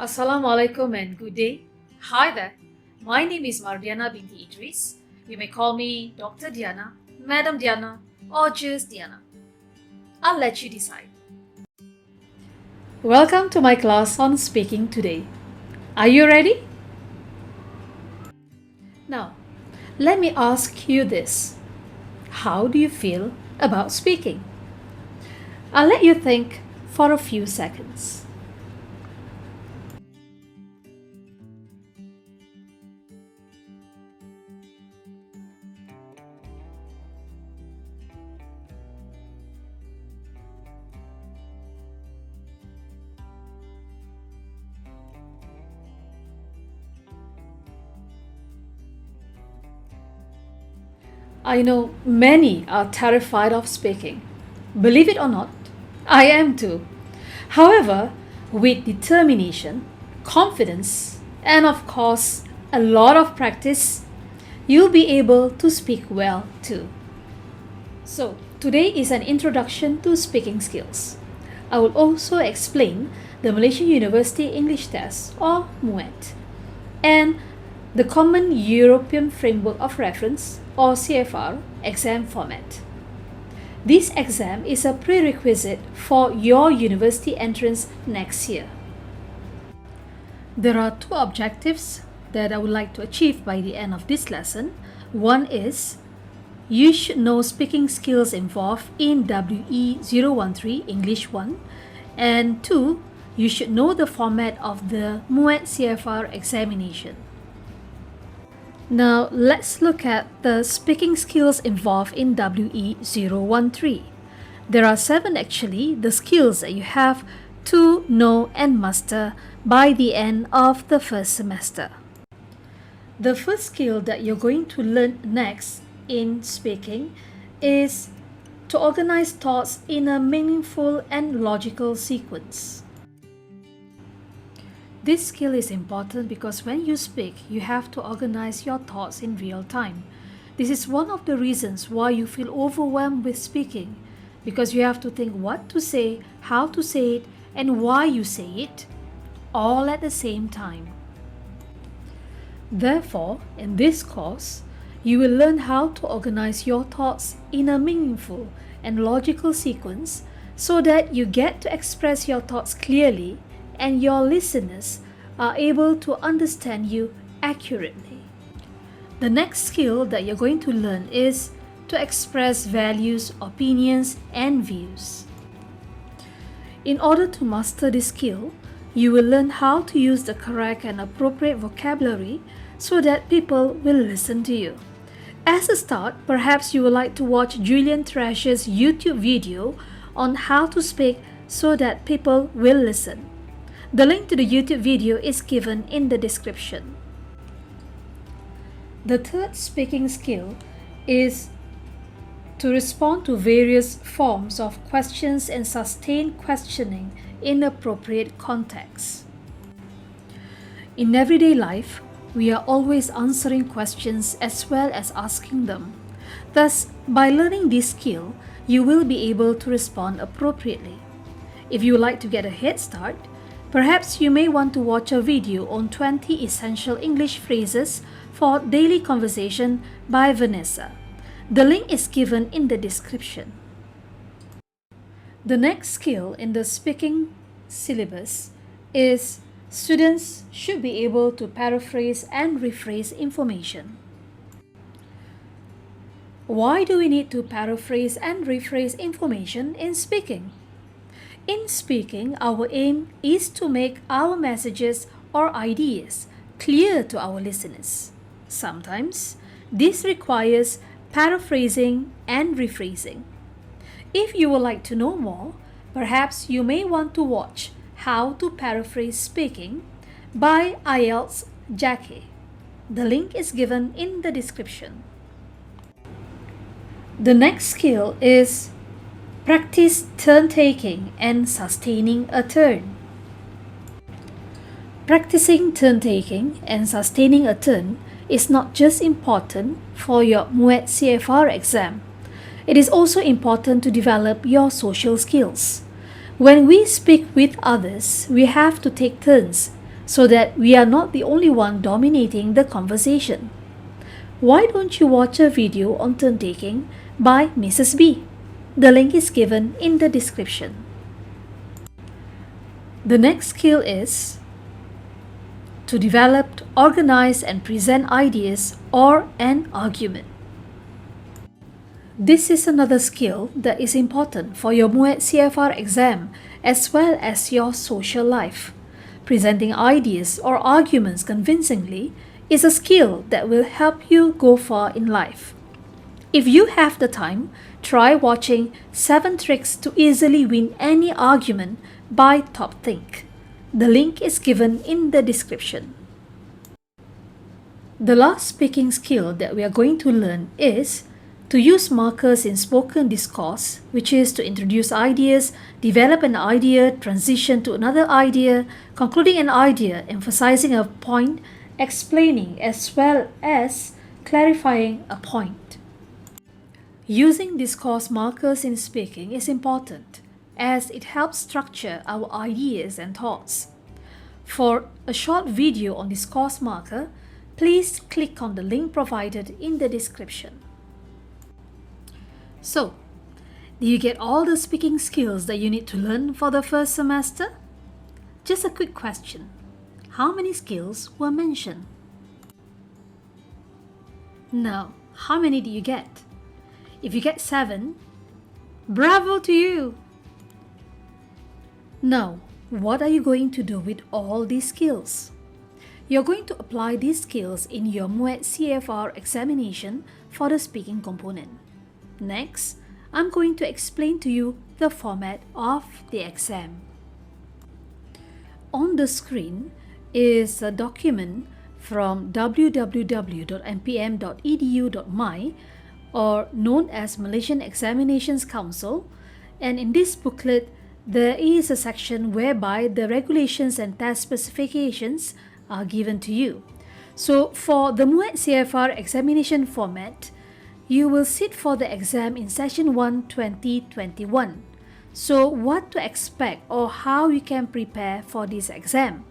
Assalamualaikum and good day. Hi there. My name is Mardiana binti Idris. You may call me Dr. Diana, Madam Diana, or just Diana. I'll let you decide. Welcome to my class on speaking today. Are you ready? Now, let me ask you this. How do you feel about speaking? I'll let you think for a few seconds. I know many are terrified of speaking. Believe it or not, I am too. However, with determination, confidence, and of course, a lot of practice, you'll be able to speak well too. So, today is an introduction to speaking skills. I will also explain the Malaysian University English Test or MUET and the Common European Framework of Reference or CFR exam format. This exam is a prerequisite for your university entrance next year. There are two objectives that I would like to achieve by the end of this lesson. One is you should know speaking skills involved in WE013 English 1, and 2, you should know the format of the MUET-CEFR examination. Now, let's look at the speaking skills involved in WE013. There are 7 actually, the skills that you have to know and master by the end of the first semester. The first skill that you're going to learn next in speaking is to organize thoughts in a meaningful and logical sequence. This skill is important because when you speak, you have to organize your thoughts in real time. This is one of the reasons why you feel overwhelmed with speaking, because you have to think what to say, how to say it, and why you say it, all at the same time. Therefore, in this course, you will learn how to organize your thoughts in a meaningful and logical sequence so that you get to express your thoughts clearly and your listeners are able to understand you accurately. The next skill that you're going to learn is to express values, opinions, and views. In order to master this skill, you will learn how to use the correct and appropriate vocabulary so that people will listen to you. As a start, perhaps you would like to watch Julian Treasure's YouTube video on how to speak so that people will listen. The link to the YouTube video is given in the description. The third speaking skill is to respond to various forms of questions and sustain questioning in appropriate contexts. In everyday life, we are always answering questions as well as asking them. Thus, by learning this skill, you will be able to respond appropriately. If you would like to get a head start, perhaps you may want to watch a video on 20 essential English phrases for daily conversation by Vanessa. The link is given in the description. The next skill in the speaking syllabus is students should be able to paraphrase and rephrase information. Why do we need to paraphrase and rephrase information in speaking? In speaking, our aim is to make our messages or ideas clear to our listeners. Sometimes, this requires paraphrasing and rephrasing. If you would like to know more, perhaps you may want to watch How to Paraphrase Speaking by IELTS Jackie. The link is given in the description. The next skill is practice turn-taking and sustaining a turn. Practicing turn-taking and sustaining a turn is not just important for your MUET-CEFR exam. It is also important to develop your social skills. When we speak with others, we have to take turns so that we are not the only one dominating the conversation. Why don't you watch a video on turn taking by Mrs. B? The link is given in the description. The next skill is to develop, organize and present ideas or an argument. This is another skill that is important for your MUET-CEFR exam as well as your social life. Presenting ideas or arguments convincingly is a skill that will help you go far in life. If you have the time, try watching 7 Tricks to Easily Win Any Argument by Top Think. The link is given in the description. The last speaking skill that we are going to learn is to use markers in spoken discourse, which is to introduce ideas, develop an idea, transition to another idea, concluding an idea, emphasizing a point, explaining as well as clarifying a point. Using discourse markers in speaking is important as it helps structure our ideas and thoughts. For a short video on discourse marker, please click on the link provided in the description. So, do you get all the speaking skills that you need to learn for the first semester? Just a quick question. How many skills were mentioned? Now, how many did you get? If you get 7, bravo to you! Now, what are you going to do with all these skills? You're going to apply these skills in your MUET-CEFR examination for the speaking component. Next, I'm going to explain to you the format of the exam. On the screen is a document from www.mpm.edu.my, or known as Malaysian Examinations Council, and in this booklet there is a section whereby the regulations and test specifications are given to you. So for the MUET-CEFR examination format, you will sit for the exam in Session 1 2021. So what to expect or how you can prepare for this exam?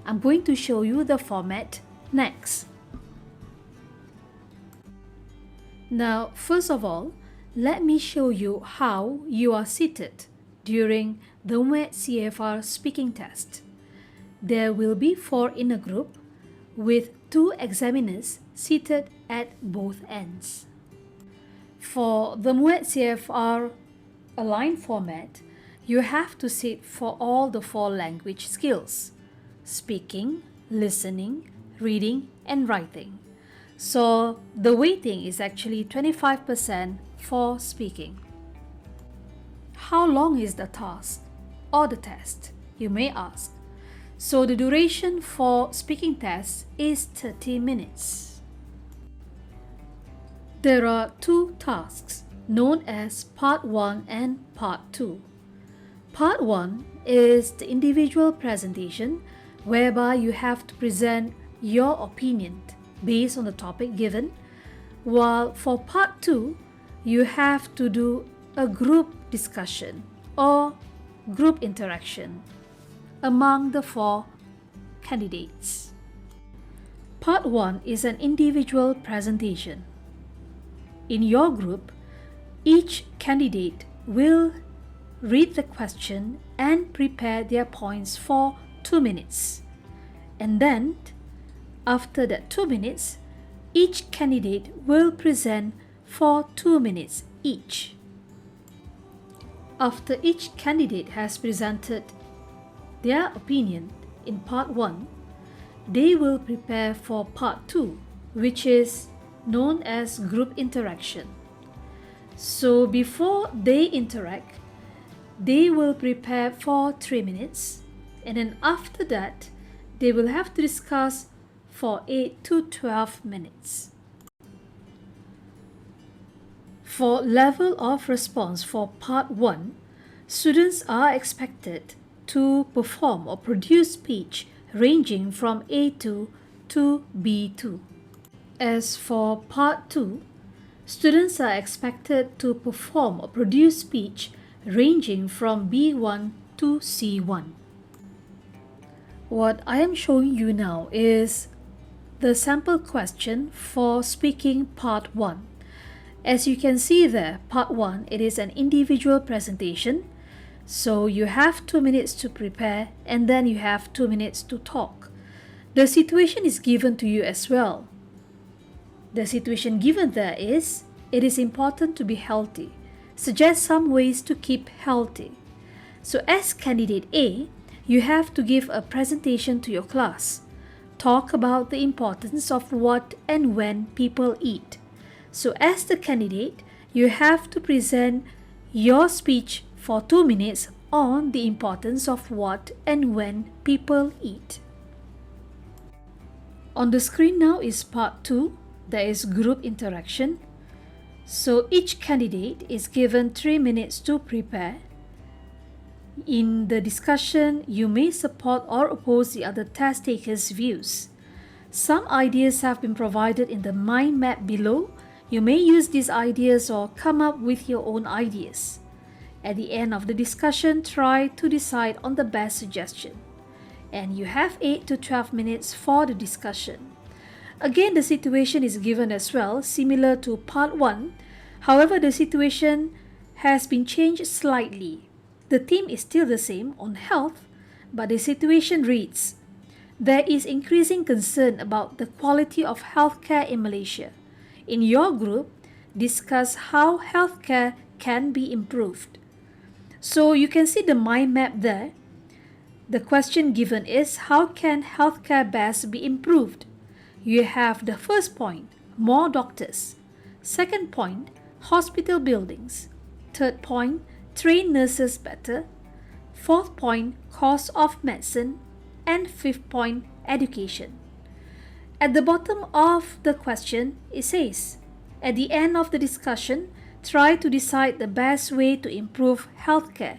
I'm going to show you the format next. Now, first of all, let me show you how you are seated during the MUET-CEFR speaking test. There will be 4 in a group with 2 examiners seated at both ends. For the MUET-CEFR aligned format, you have to sit for all the 4 language skills: speaking, listening, reading, and writing. So the weighting is actually 25% for speaking. How long is the task or the test, you may ask? So the duration for speaking test is 30 minutes. There are 2 tasks known as Part 1 and Part 2. Part 1 is the individual presentation whereby you have to present your opinion based on the topic given, while for Part 2, you have to do a group discussion or group interaction among the 4 candidates. Part 1 is an individual presentation. In your group, each candidate will read the question and prepare their points for 2 minutes. And then, after that 2 minutes, each candidate will present for 2 minutes each. After each candidate has presented their opinion in Part 1, they will prepare for Part 2, which is known as group interaction. So before they interact, they will prepare for 3 minutes, and then after that, they will have to discuss for 8 to 12 minutes. For level of response for Part 1, students are expected to perform or produce speech ranging from A2 to B2. As for Part 2, students are expected to perform or produce speech ranging from B1 to C1. What I am showing you now is the sample question for speaking part 1. As you can see there, part 1, it is an individual presentation. So you have 2 minutes to prepare and then you have 2 minutes to talk. The situation is given to you as well. The situation given there is, it is important to be healthy. Suggest some ways to keep healthy. So as candidate A, you have to give a presentation to your class. Talk about the importance of what and when people eat. So as the candidate, you have to present your speech for 2 minutes on the importance of what and when people eat. On the screen now is part 2. There is group interaction. So each candidate is given 3 minutes to prepare. In the discussion, you may support or oppose the other test takers' views. Some ideas have been provided in the mind map below. You may use these ideas or come up with your own ideas. At the end of the discussion, try to decide on the best suggestion. And you have 8 to 12 minutes for the discussion. Again, the situation is given as well, similar to part 1. However, the situation has been changed slightly. The theme is still the same on health, but the situation reads, there is increasing concern about the quality of healthcare in Malaysia. In your group, discuss how healthcare can be improved. So you can see the mind map there. The question given is, how can healthcare best be improved? You have the first point, more doctors. Second point, hospital buildings. Third point, train nurses better. Fourth point, cost of medicine. And fifth point, education. At the bottom of the question, it says, at the end of the discussion, try to decide the best way to improve healthcare.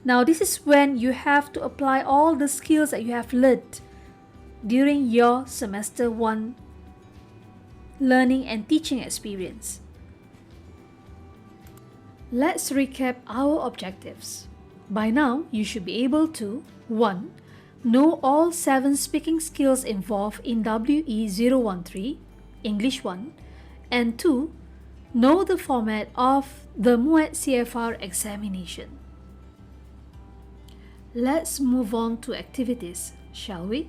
Now, this is when you have to apply all the skills that you have learned during your semester 1 learning and teaching experience. Let's recap our objectives. By now, you should be able to 1. Know all 7 speaking skills involved in WE013, English 1, and 2. Know the format of the MUET-CEFR examination. Let's move on to activities, shall we?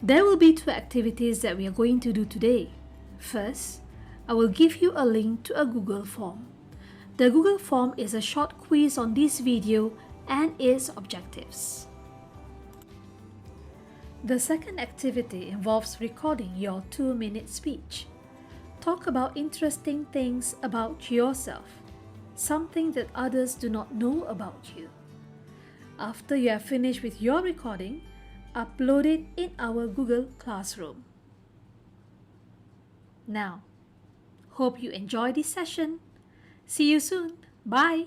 There will be 2 activities that we are going to do today. First, I will give you a link to a Google form. The Google form is a short quiz on this video and its objectives. The second activity involves recording your 2-minute speech. Talk about interesting things about yourself, something that others do not know about you. After you have finished with your recording, upload it in our Google Classroom. Now, hope you enjoy this session. See you soon. Bye.